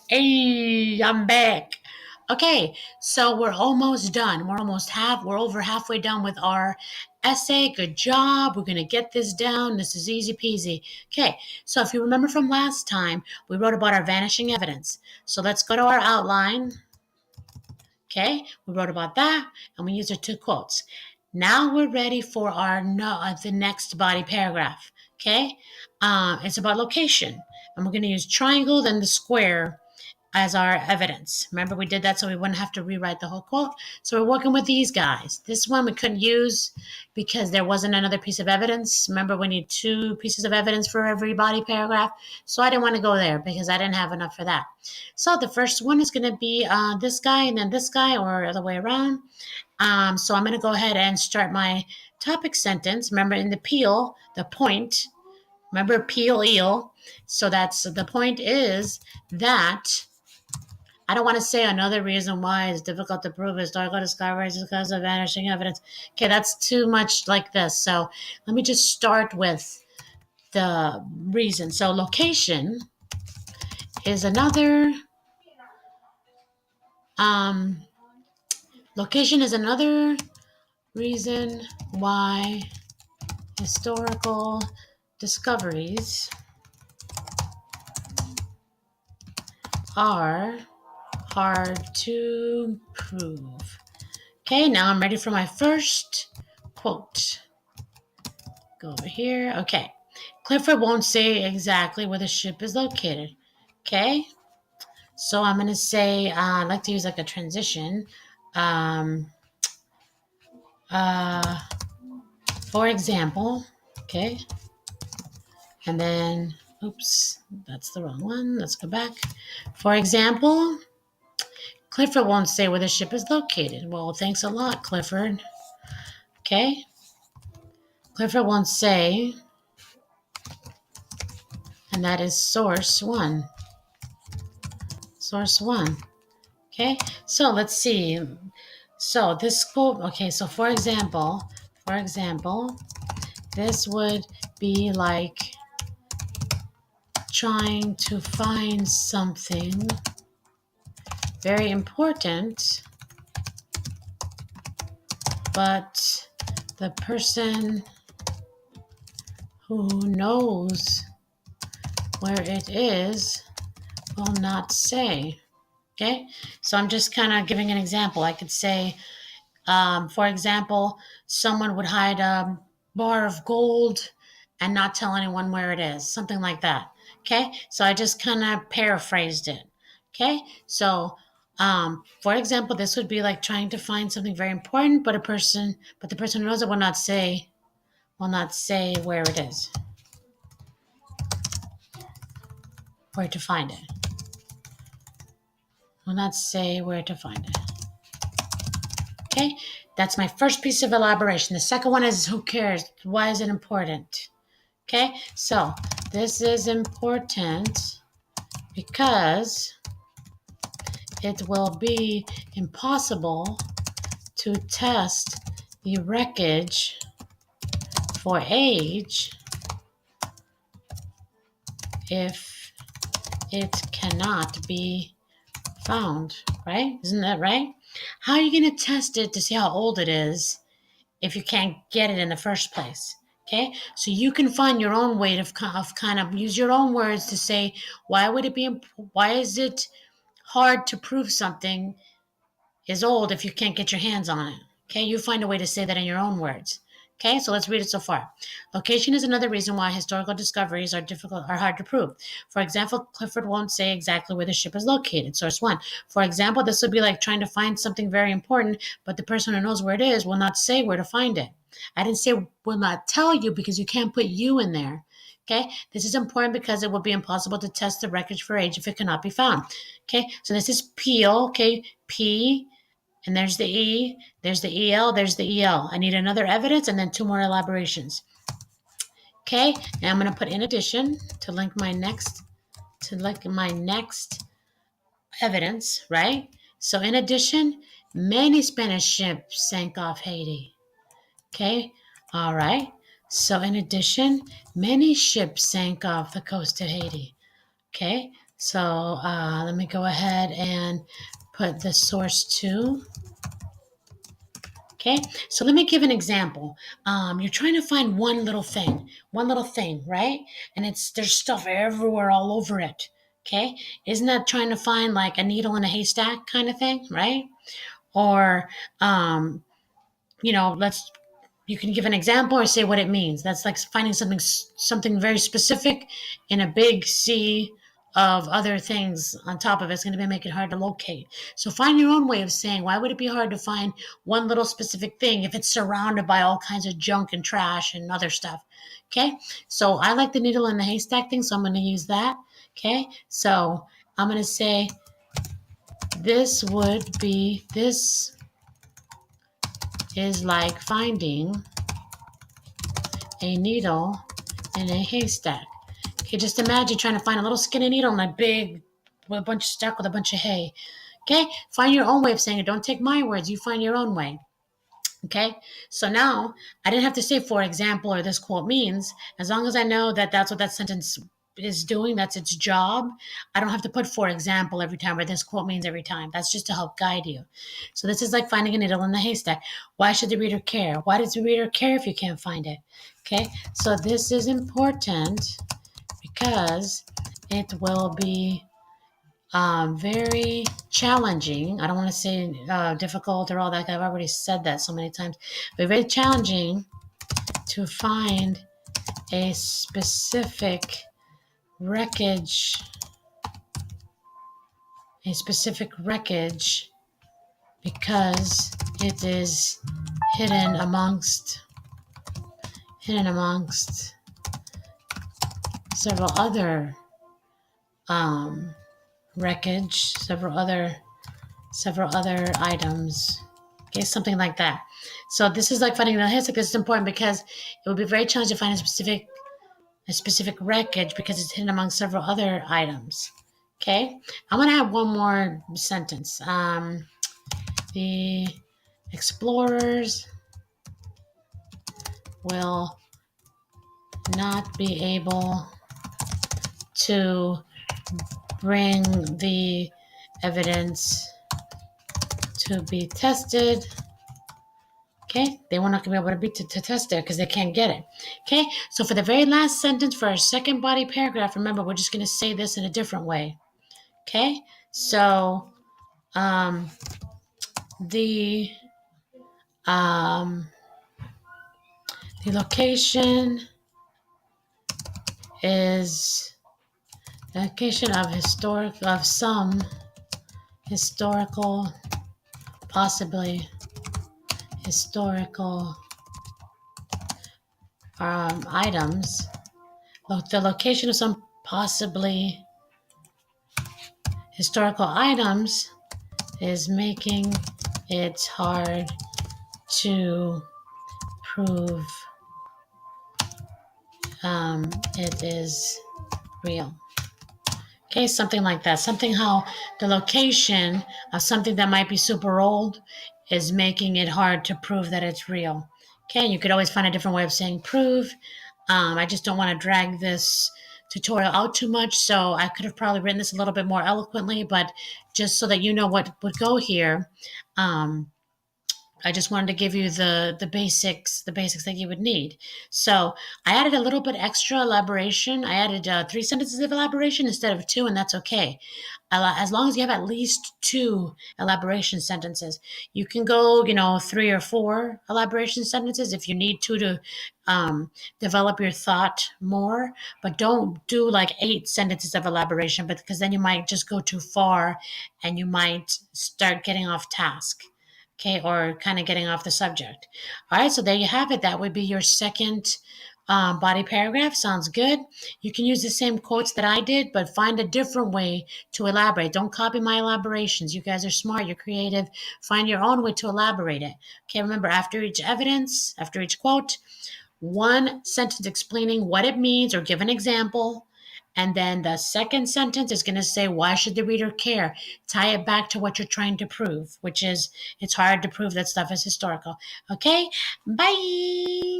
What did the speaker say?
Hey, I'm back. Okay, so we're almost done. We're over halfway done with our essay. Good job. We're gonna get this down. This is easy peasy. Okay, so if you remember from last time, we wrote about our vanishing evidence. So let's go to our outline. Okay, we wrote about that and we used our two quotes. Now we're ready for our the next body paragraph. Okay, it's about location, and we're going to use triangle then the square as our evidence. Remember, we did that so we wouldn't have to rewrite the whole quote. So we're working with these guys. This one we couldn't use because there wasn't another piece of evidence. Remember, we need two pieces of evidence for every body paragraph. So I didn't want to go there because I didn't have enough for that. So the first one is going to be this guy and then this guy, or the other way around. So I'm going to go ahead and start my topic sentence. Remember, in the peel, the point. Remember, peel eel. So that's the point is that I don't want to say another reason why it's difficult to prove historical discoveries because of vanishing evidence. Okay, that's too much like this. So let me just start with the reason. So is another um, location is another reason why historical discoveries are hard to prove. Okay, now I'm ready for my first quote. Go over here. Okay. Clifford won't say exactly where the ship is located. Okay. So I'm going to say, I like to use like a transition. Um, uh, for example, okay. And then, oops, that's the wrong one. Let's go back. For example, Clifford won't say where the ship is located. Well, thanks a lot, Clifford. Okay. Clifford won't say, and that is source one. Source one. Okay, so let's see. So this quote, okay, so for example, this would be like trying to find something very important, but the person who knows where it is will not say. Okay, so I'm just kind of giving an example. I could say, for example, someone would hide a bar of gold and not tell anyone where it is, something like that. Okay, so I just kind of paraphrased it. Okay, so for example, this would be like trying to find something very important, but the person who knows it will not say where it is, where to find it. Will not say where to find it. Okay, that's my first piece of elaboration. The second one is who cares? Why is it important? Okay, so this is important because it will be impossible to test the wreckage for age if it cannot be found, right? Isn't that right? How are you going to test it to see how old it is if you can't get it in the first place? Okay, so you can find your own way of kind of use your own words to say why is it hard to prove something is old if you can't get your hands on it. Okay, you find a way to say that in your own words. Okay, so let's read it so far. Location is another reason why historical discoveries are hard to prove. For example, Clifford won't say exactly where the ship is located. Source one. For example, this would be like trying to find something very important, but the person who knows where it is will not say where to find it. I didn't say will not tell you because you can't put you in there. Okay, this is important because it will be impossible to test the wreckage for age if it cannot be found. Okay, so this is Peel. Okay, P, and there's the E, there's the EL, there's the EL. I need another evidence and then two more elaborations. Okay, now I'm going to put in addition to link my next evidence, right? So in addition, many Spanish ships sank off Haiti. Okay, all right. So in addition, many ships sank off the coast of Haiti. Okay, So let me go ahead and put the source to. Okay, so let me give an example. You're trying to find one little thing, right? And there's stuff everywhere, all over it. Okay, isn't that trying to find like a needle in a haystack kind of thing, right? Or, let's you can give an example or say what it means. That's like finding something very specific in a big sea of other things on top of it. It's going to make it hard to locate. So find your own way of saying, why would it be hard to find one little specific thing if it's surrounded by all kinds of junk and trash and other stuff? Okay, so I like the needle in the haystack thing, so I'm going to use that. Okay, so I'm going to say this is like finding a needle in a haystack. Okay, just imagine trying to find a little skinny needle in a big, with a bunch of stuck with a bunch of hay. Okay, find your own way of saying it. Don't take my words. You find your own way. Okay, so now I didn't have to say for example or this quote means. As long as I know that that's what that sentence is doing, that's its job, I don't have to put for example every time or this quote means every time. That's just to help guide you. So this is like finding a needle in the haystack. Why should the reader care? Why does the reader care if you can't find it? Okay, so this is important because it will be very challenging. I don't want to say difficult or all that. I've already said that so many times. But very challenging to find a specific wreckage, because it is hidden amongst several other wreckage, several other items. Okay, something like that. So this is like finding the haystack. This is important because it would be very challenging to find a specific wreckage because it's hidden among several other items. Okay, I'm gonna have one more sentence. The explorers will not be able to bring the evidence to be tested. Okay, they were not going to be able to test it because they can't get it. Okay, so for the very last sentence for our second body paragraph, remember, we're just going to say this in a different way. Okay, so the location is the location of some historical, possibly historical items. The location of some possibly historical items is making it hard to prove it is real. Okay, something like that. Something how the location of something that might be super old is making it hard to prove that it's real. Okay, you could always find a different way of saying prove. I just don't want to drag this tutorial out too much, so I could have probably written this a little bit more eloquently, but just so that you know what would go here, I just wanted to give you the basics that you would need. So I added a little bit extra elaboration. I added 3 sentences of elaboration instead of 2, and that's okay. As long as you have at least 2 elaboration sentences. You can go, 3 or 4 elaboration sentences if you need to develop your thought more, but don't do like 8 sentences of elaboration, because then you might just go too far and you might start getting off task. Okay, or kind of getting off the subject. All right, so there you have it. That would be your second body paragraph. Sounds good. You can use the same quotes that I did, but find a different way to elaborate. Don't copy my elaborations. You guys are smart. You're creative. Find your own way to elaborate it. Okay, remember, after each evidence, after each quote, 1 sentence explaining what it means or give an example. And then the second sentence is going to say, why should the reader care? Tie it back to what you're trying to prove, which is it's hard to prove that stuff is historical. Okay, bye.